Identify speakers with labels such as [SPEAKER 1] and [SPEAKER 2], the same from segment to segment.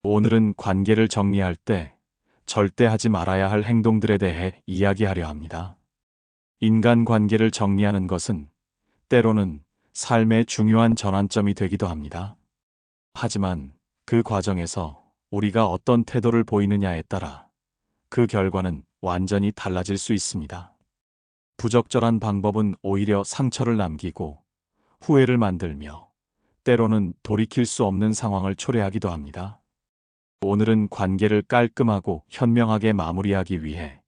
[SPEAKER 1] 오늘은 관계를 정리할 때 절대 하지 말아야 할 행동들에 대해 이야기하려 합니다. 인간 관계를 정리하는 것은 때로는 삶의 중요한 전환점이 되기도 합니다. 하지만 그 과정에서 우리가 어떤 태도를 보이느냐에 따라 그 결과는 완전히 달라질 수 있습니다. 부적절한 방법은 오히려 상처를 남기고 후회를 만들며 때로는 돌이킬 수 없는 상황을 초래하기도 합니다. 오늘은 관계를 깔끔하고 현명하게 마무리하기 위해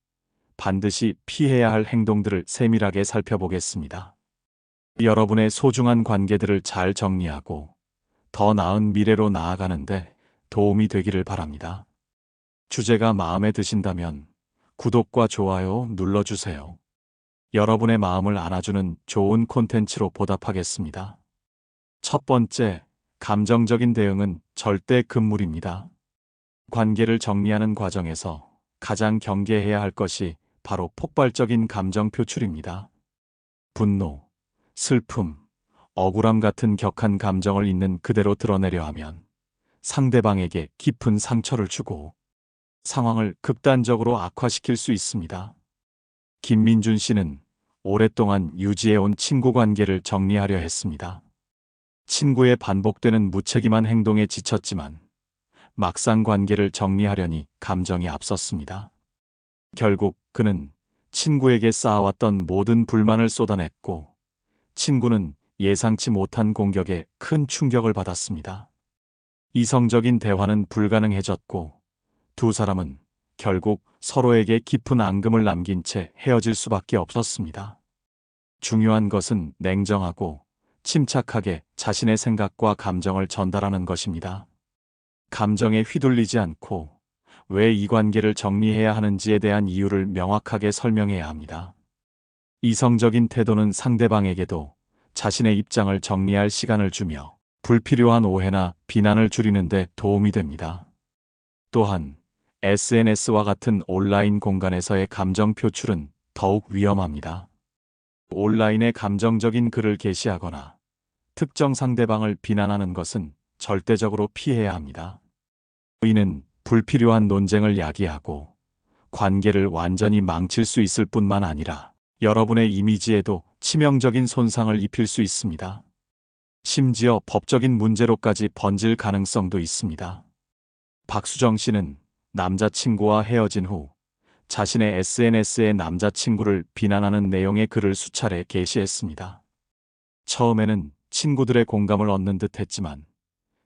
[SPEAKER 1] 반드시 피해야 할 행동들을 세밀하게 살펴보겠습니다. 여러분의 소중한 관계들을 잘 정리하고 더 나은 미래로 나아가는데 도움이 되기를 바랍니다. 주제가 마음에 드신다면 구독과 좋아요 눌러주세요. 여러분의 마음을 안아주는 좋은 콘텐츠로 보답하겠습니다. 첫 번째, 감정적인 대응은 절대 금물입니다. 관계를 정리하는 과정에서 가장 경계해야 할 것이 바로 폭발적인 감정 표출입니다. 분노, 슬픔, 억울함 같은 격한 감정을 있는 그대로 드러내려 하면 상대방에게 깊은 상처를 주고 상황을 극단적으로 악화시킬 수 있습니다. 김민준 씨는 오랫동안 유지해온 친구 관계를 정리하려 했습니다. 친구의 반복되는 무책임한 행동에 지쳤지만 막상 관계를 정리하려니 감정이 앞섰습니다. 결국 그는 친구에게 쌓아왔던 모든 불만을 쏟아냈고 친구는 예상치 못한 공격에 큰 충격을 받았습니다. 이성적인 대화는 불가능해졌고 두 사람은 결국 서로에게 깊은 앙금을 남긴 채 헤어질 수밖에 없었습니다. 중요한 것은 냉정하고 침착하게 자신의 생각과 감정을 전달하는 것입니다. 감정에 휘둘리지 않고 왜 이 관계를 정리해야 하는지에 대한 이유를 명확하게 설명해야 합니다. 이성적인 태도는 상대방에게도 자신의 입장을 정리할 시간을 주며 불필요한 오해나 비난을 줄이는 데 도움이 됩니다. 또한 SNS와 같은 온라인 공간에서의 감정 표출은 더욱 위험합니다. 온라인에 감정적인 글을 게시하거나 특정 상대방을 비난하는 것은 절대적으로 피해야 합니다. 이는 불필요한 논쟁을 야기하고 관계를 완전히 망칠 수 있을 뿐만 아니라 여러분의 이미지에도 치명적인 손상을 입힐 수 있습니다. 심지어 법적인 문제로까지 번질 가능성도 있습니다. 박수정 씨는 남자친구와 헤어진 후 자신의 SNS에 남자친구를 비난하는 내용의 글을 수차례 게시했습니다. 처음에는 친구들의 공감을 얻는 듯 했지만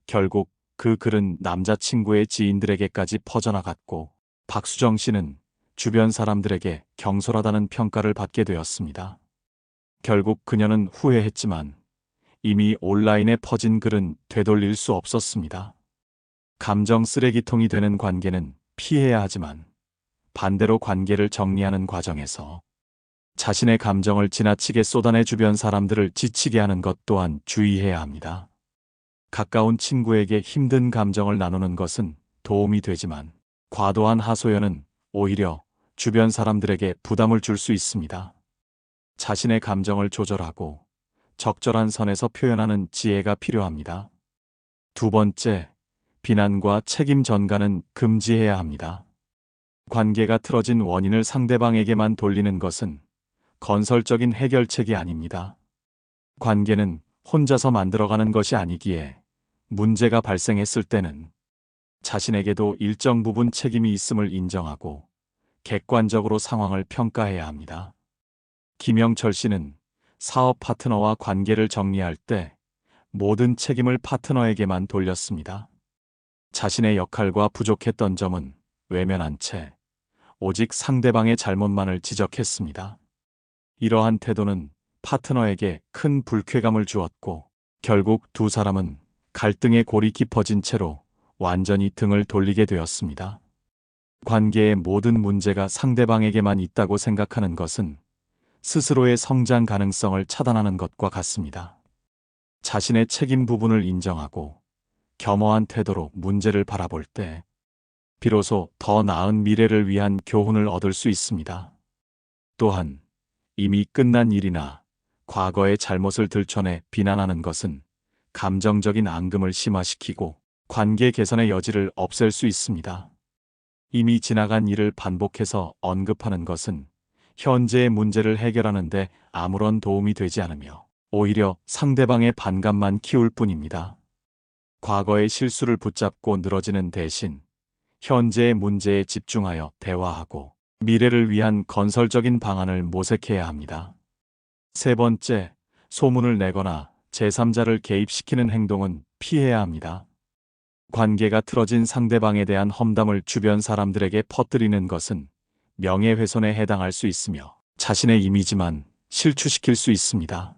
[SPEAKER 1] 결국 그 글은 남자친구의 지인들에게까지 퍼져나갔고 박수정 씨는 주변 사람들에게 경솔하다는 평가를 받게 되었습니다. 결국 그녀는 후회했지만 이미 온라인에 퍼진 글은 되돌릴 수 없었습니다. 감정 쓰레기통이 되는 관계는 피해야 하지만 반대로 관계를 정리하는 과정에서 자신의 감정을 지나치게 쏟아내 주변 사람들을 지치게 하는 것 또한 주의해야 합니다. 가까운 친구에게 힘든 감정을 나누는 것은 도움이 되지만 과도한 하소연은 오히려 주변 사람들에게 부담을 줄 수 있습니다. 자신의 감정을 조절하고 적절한 선에서 표현하는 지혜가 필요합니다. 두 번째, 비난과 책임 전가는 금지해야 합니다. 관계가 틀어진 원인을 상대방에게만 돌리는 것은 건설적인 해결책이 아닙니다. 관계는 혼자서 만들어가는 것이 아니기에 문제가 발생했을 때는 자신에게도 일정 부분 책임이 있음을 인정하고 객관적으로 상황을 평가해야 합니다. 김영철 씨는 사업 파트너와 관계를 정리할 때 모든 책임을 파트너에게만 돌렸습니다. 자신의 역할과 부족했던 점은 외면한 채 오직 상대방의 잘못만을 지적했습니다. 이러한 태도는 파트너에게 큰 불쾌감을 주었고 결국 두 사람은 갈등의 골이 깊어진 채로 완전히 등을 돌리게 되었습니다. 관계의 모든 문제가 상대방에게만 있다고 생각하는 것은 스스로의 성장 가능성을 차단하는 것과 같습니다. 자신의 책임 부분을 인정하고 겸허한 태도로 문제를 바라볼 때 비로소 더 나은 미래를 위한 교훈을 얻을 수 있습니다. 또한 이미 끝난 일이나 과거의 잘못을 들춰내 비난하는 것은 감정적인 앙금을 심화시키고 관계 개선의 여지를 없앨 수 있습니다. 이미 지나간 일을 반복해서 언급하는 것은 현재의 문제를 해결하는 데 아무런 도움이 되지 않으며 오히려 상대방의 반감만 키울 뿐입니다. 과거의 실수를 붙잡고 늘어지는 대신 현재의 문제에 집중하여 대화하고 미래를 위한 건설적인 방안을 모색해야 합니다. 세 번째, 소문을 내거나 제3자를 개입시키는 행동은 피해야 합니다. 관계가 틀어진 상대방에 대한 험담을 주변 사람들에게 퍼뜨리는 것은 명예훼손에 해당할 수 있으며 자신의 이미지만 실추시킬 수 있습니다.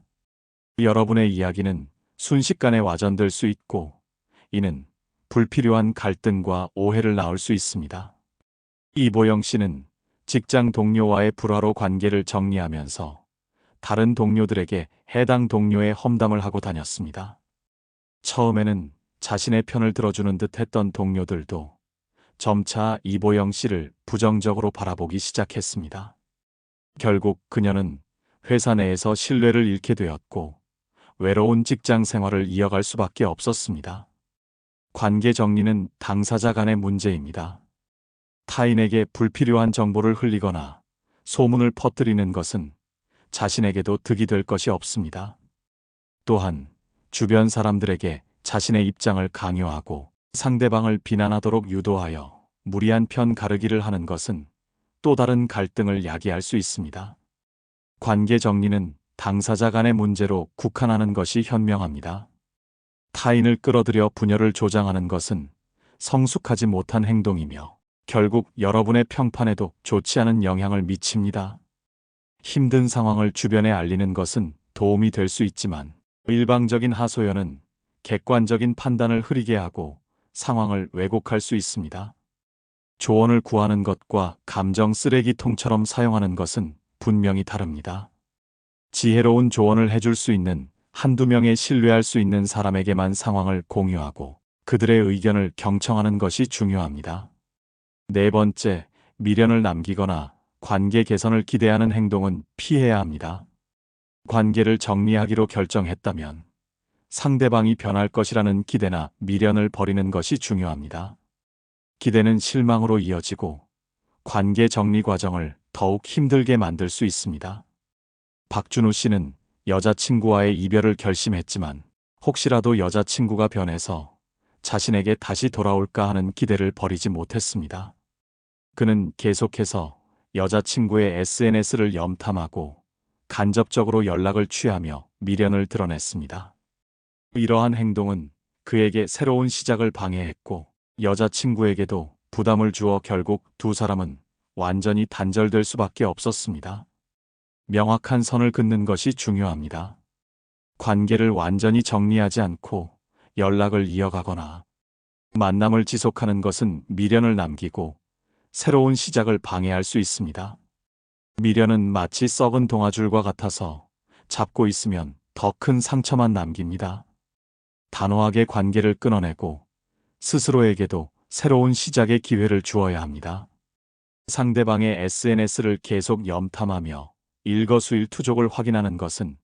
[SPEAKER 1] 여러분의 이야기는 순식간에 와전될 수 있고 이는 불필요한 갈등과 오해를 낳을 수 있습니다. 이보영 씨는 직장 동료와의 불화로 관계를 정리하면서 다른 동료들에게 해당 동료의 험담을 하고 다녔습니다. 처음에는 자신의 편을 들어주는 듯 했던 동료들도 점차 이보영 씨를 부정적으로 바라보기 시작했습니다. 결국 그녀는 회사 내에서 신뢰를 잃게 되었고 외로운 직장 생활을 이어갈 수밖에 없었습니다. 관계 정리는 당사자 간의 문제입니다. 타인에게 불필요한 정보를 흘리거나 소문을 퍼뜨리는 것은 자신에게도 득이 될 것이 없습니다. 또한 주변 사람들에게 자신의 입장을 강요하고 상대방을 비난하도록 유도하여 무리한 편 가르기를 하는 것은 또 다른 갈등을 야기할 수 있습니다. 관계 정리는 당사자 간의 문제로 국한하는 것이 현명합니다. 타인을 끌어들여 분열을 조장하는 것은 성숙하지 못한 행동이며 결국 여러분의 평판에도 좋지 않은 영향을 미칩니다. 힘든 상황을 주변에 알리는 것은 도움이 될 수 있지만 일방적인 하소연은 객관적인 판단을 흐리게 하고 상황을 왜곡할 수 있습니다. 조언을 구하는 것과 감정 쓰레기통처럼 사용하는 것은 분명히 다릅니다. 지혜로운 조언을 해줄 수 있는 한두 명의 신뢰할 수 있는 사람에게만 상황을 공유하고 그들의 의견을 경청하는 것이 중요합니다. 네 번째, 미련을 남기거나 관계 개선을 기대하는 행동은 피해야 합니다. 관계를 정리하기로 결정했다면 상대방이 변할 것이라는 기대나 미련을 버리는 것이 중요합니다. 기대는 실망으로 이어지고 관계 정리 과정을 더욱 힘들게 만들 수 있습니다. 박준우 씨는 여자친구와의 이별을 결심했지만 혹시라도 여자친구가 변해서 자신에게 다시 돌아올까 하는 기대를 버리지 못했습니다. 그는 계속해서 여자친구의 SNS를 염탐하고 간접적으로 연락을 취하며 미련을 드러냈습니다. 이러한 행동은 그에게 새로운 시작을 방해했고 여자친구에게도 부담을 주어 결국 두 사람은 완전히 단절될 수밖에 없었습니다. 명확한 선을 긋는 것이 중요합니다. 관계를 완전히 정리하지 않고 연락을 이어가거나 만남을 지속하는 것은 미련을 남기고 새로운 시작을 방해할 수 있습니다. 미련은 마치 썩은 동아줄과 같아서 잡고 있으면 더 큰 상처만 남깁니다. 단호하게 관계를 끊어내고 스스로에게도 새로운 시작의 기회를 주어야 합니다. 상대방의 SNS를 계속 염탐하며 일거수일투족을 확인하는 것은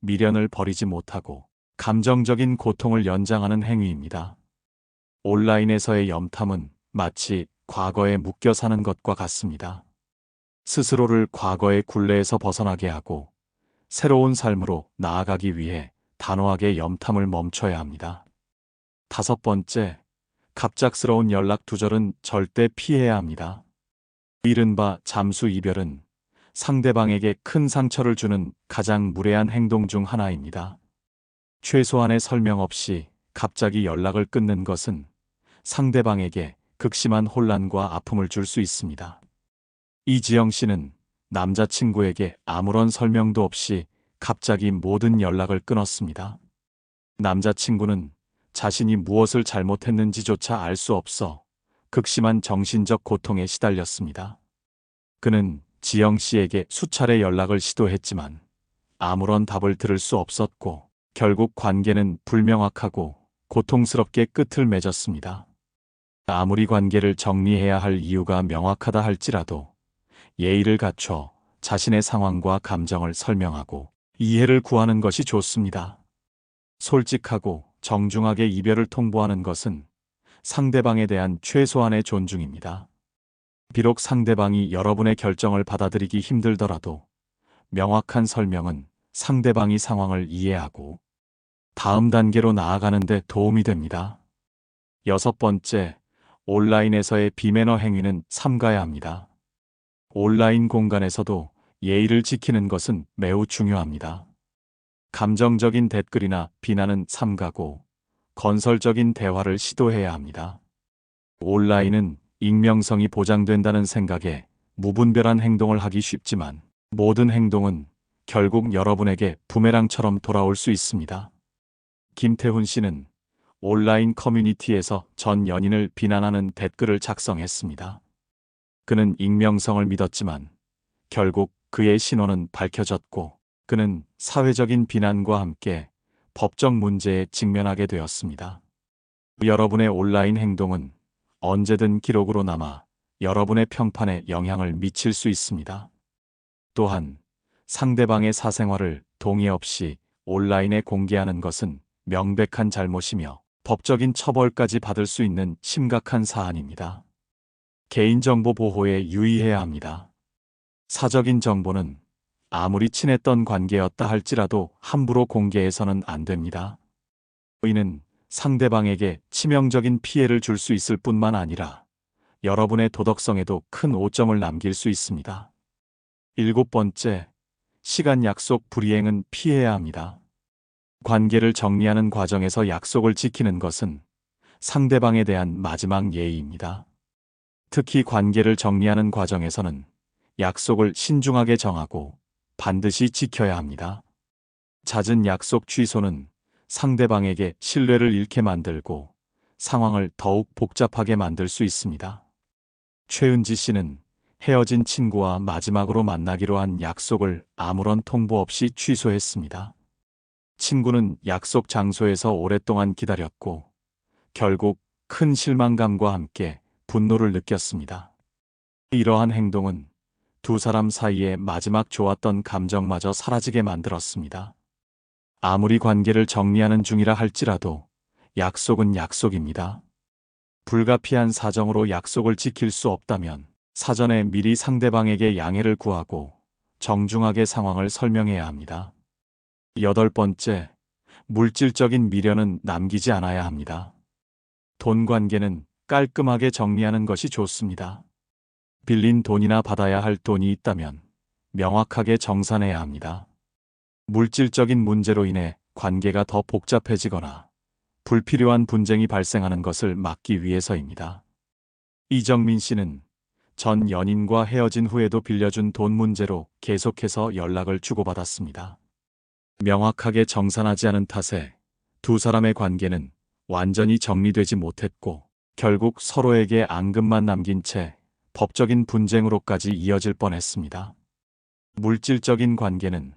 [SPEAKER 1] 미련을 버리지 못하고 감정적인 고통을 연장하는 행위입니다. 온라인에서의 염탐은 마치 과거에 묶여 사는 것과 같습니다. 스스로를 과거의 굴레에서 벗어나게 하고 새로운 삶으로 나아가기 위해 단호하게 염탐을 멈춰야 합니다. 다섯 번째, 갑작스러운 연락 두절은 절대 피해야 합니다. 이른바 잠수 이별은 상대방에게 큰 상처를 주는 가장 무례한 행동 중 하나입니다. 최소한의 설명 없이 갑자기 연락을 끊는 것은 상대방에게 극심한 혼란과 아픔을 줄 수 있습니다. 이지영 씨는 남자친구에게 아무런 설명도 없이 갑자기 모든 연락을 끊었습니다. 남자친구는 자신이 무엇을 잘못했는지조차 알 수 없어 극심한 정신적 고통에 시달렸습니다. 그는 지영 씨에게 수차례 연락을 시도했지만 아무런 답을 들을 수 없었고 결국 관계는 불명확하고 고통스럽게 끝을 맺었습니다. 아무리 관계를 정리해야 할 이유가 명확하다 할지라도 예의를 갖춰 자신의 상황과 감정을 설명하고 이해를 구하는 것이 좋습니다. 솔직하고 정중하게 이별을 통보하는 것은 상대방에 대한 최소한의 존중입니다. 비록 상대방이 여러분의 결정을 받아들이기 힘들더라도 명확한 설명은 상대방이 상황을 이해하고 다음 단계로 나아가는 데 도움이 됩니다. 여섯 번째, 온라인에서의 비매너 행위는 삼가야 합니다. 온라인 공간에서도 예의를 지키는 것은 매우 중요합니다. 감정적인 댓글이나 비난은 삼가고 건설적인 대화를 시도해야 합니다. 온라인은 익명성이 보장된다는 생각에 무분별한 행동을 하기 쉽지만 모든 행동은 결국 여러분에게 부메랑처럼 돌아올 수 있습니다. 김태훈 씨는 온라인 커뮤니티에서 전 연인을 비난하는 댓글을 작성했습니다. 그는 익명성을 믿었지만 결국 그의 신원은 밝혀졌고 그는 사회적인 비난과 함께 법적 문제에 직면하게 되었습니다. 여러분의 온라인 행동은 언제든 기록으로 남아 여러분의 평판에 영향을 미칠 수 있습니다. 또한 상대방의 사생활을 동의 없이 온라인에 공개하는 것은 명백한 잘못이며 법적인 처벌까지 받을 수 있는 심각한 사안입니다. 개인정보 보호에 유의해야 합니다. 사적인 정보는 아무리 친했던 관계였다 할지라도 함부로 공개해서는 안 됩니다. 이는 상대방에게 치명적인 피해를 줄 수 있을 뿐만 아니라 여러분의 도덕성에도 큰 오점을 남길 수 있습니다. 일곱 번째, 시간 약속 불이행은 피해야 합니다. 관계를 정리하는 과정에서 약속을 지키는 것은 상대방에 대한 마지막 예의입니다. 특히 관계를 정리하는 과정에서는 약속을 신중하게 정하고 반드시 지켜야 합니다. 잦은 약속 취소는 상대방에게 신뢰를 잃게 만들고 상황을 더욱 복잡하게 만들 수 있습니다. 최은지 씨는 헤어진 친구와 마지막으로 만나기로 한 약속을 아무런 통보 없이 취소했습니다. 친구는 약속 장소에서 오랫동안 기다렸고 결국 큰 실망감과 함께 분노를 느꼈습니다. 이러한 행동은 두 사람 사이에 마지막 좋았던 감정마저 사라지게 만들었습니다. 아무리 관계를 정리하는 중이라 할지라도 약속은 약속입니다. 불가피한 사정으로 약속을 지킬 수 없다면 사전에 미리 상대방에게 양해를 구하고 정중하게 상황을 설명해야 합니다. 여덟 번째, 물질적인 미련은 남기지 않아야 합니다. 돈 관계는 깔끔하게 정리하는 것이 좋습니다. 빌린 돈이나 받아야 할 돈이 있다면 명확하게 정산해야 합니다. 물질적인 문제로 인해 관계가 더 복잡해지거나 불필요한 분쟁이 발생하는 것을 막기 위해서입니다. 이정민 씨는 전 연인과 헤어진 후에도 빌려준 돈 문제로 계속해서 연락을 주고받았습니다. 명확하게 정산하지 않은 탓에 두 사람의 관계는 완전히 정리되지 못했고 결국 서로에게 앙금만 남긴 채 법적인 분쟁으로까지 이어질 뻔했습니다. 물질적인 관계는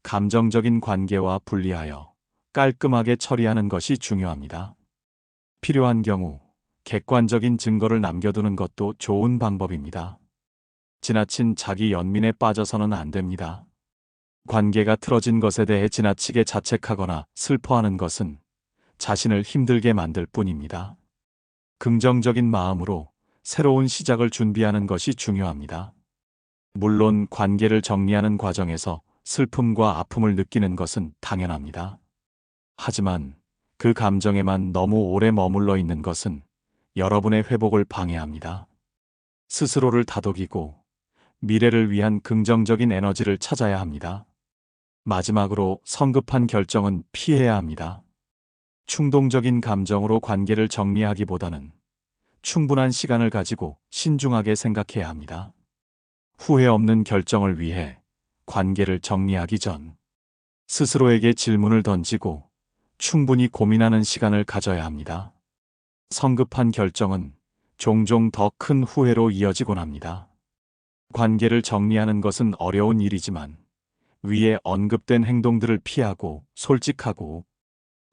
[SPEAKER 1] 감정적인 관계와 분리하여 깔끔하게 처리하는 것이 중요합니다. 필요한 경우 객관적인 증거를 남겨두는 것도 좋은 방법입니다. 지나친 자기 연민에 빠져서는 안 됩니다. 관계가 틀어진 것에 대해 지나치게 자책하거나 슬퍼하는 것은 자신을 힘들게 만들 뿐입니다. 긍정적인 마음으로 새로운 시작을 준비하는 것이 중요합니다. 물론 관계를 정리하는 과정에서 슬픔과 아픔을 느끼는 것은 당연합니다. 하지만 그 감정에만 너무 오래 머물러 있는 것은 여러분의 회복을 방해합니다. 스스로를 다독이고 미래를 위한 긍정적인 에너지를 찾아야 합니다. 마지막으로 성급한 결정은 피해야 합니다. 충동적인 감정으로 관계를 정리하기보다는 충분한 시간을 가지고 신중하게 생각해야 합니다. 후회 없는 결정을 위해 관계를 정리하기 전 스스로에게 질문을 던지고 충분히 고민하는 시간을 가져야 합니다. 성급한 결정은 종종 더 큰 후회로 이어지곤 합니다. 관계를 정리하는 것은 어려운 일이지만 위에 언급된 행동들을 피하고 솔직하고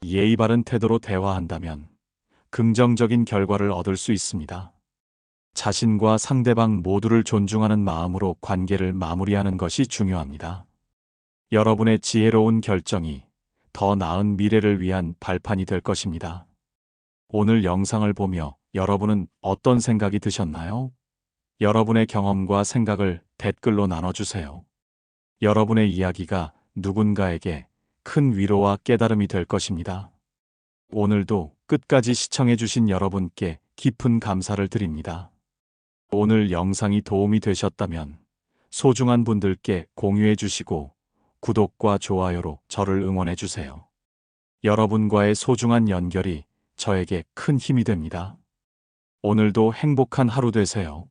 [SPEAKER 1] 예의 바른 태도로 대화한다면 긍정적인 결과를 얻을 수 있습니다. 자신과 상대방 모두를 존중하는 마음으로 관계를 마무리하는 것이 중요합니다. 여러분의 지혜로운 결정이 더 나은 미래를 위한 발판이 될 것입니다. 오늘 영상을 보며 여러분은 어떤 생각이 드셨나요? 여러분의 경험과 생각을 댓글로 나눠주세요. 여러분의 이야기가 누군가에게 큰 위로와 깨달음이 될 것입니다. 오늘도 끝까지 시청해주신 여러분께 깊은 감사를 드립니다. 오늘 영상이 도움이 되셨다면 소중한 분들께 공유해 주시고 구독과 좋아요로 저를 응원해 주세요. 여러분과의 소중한 연결이 저에게 큰 힘이 됩니다. 오늘도 행복한 하루 되세요.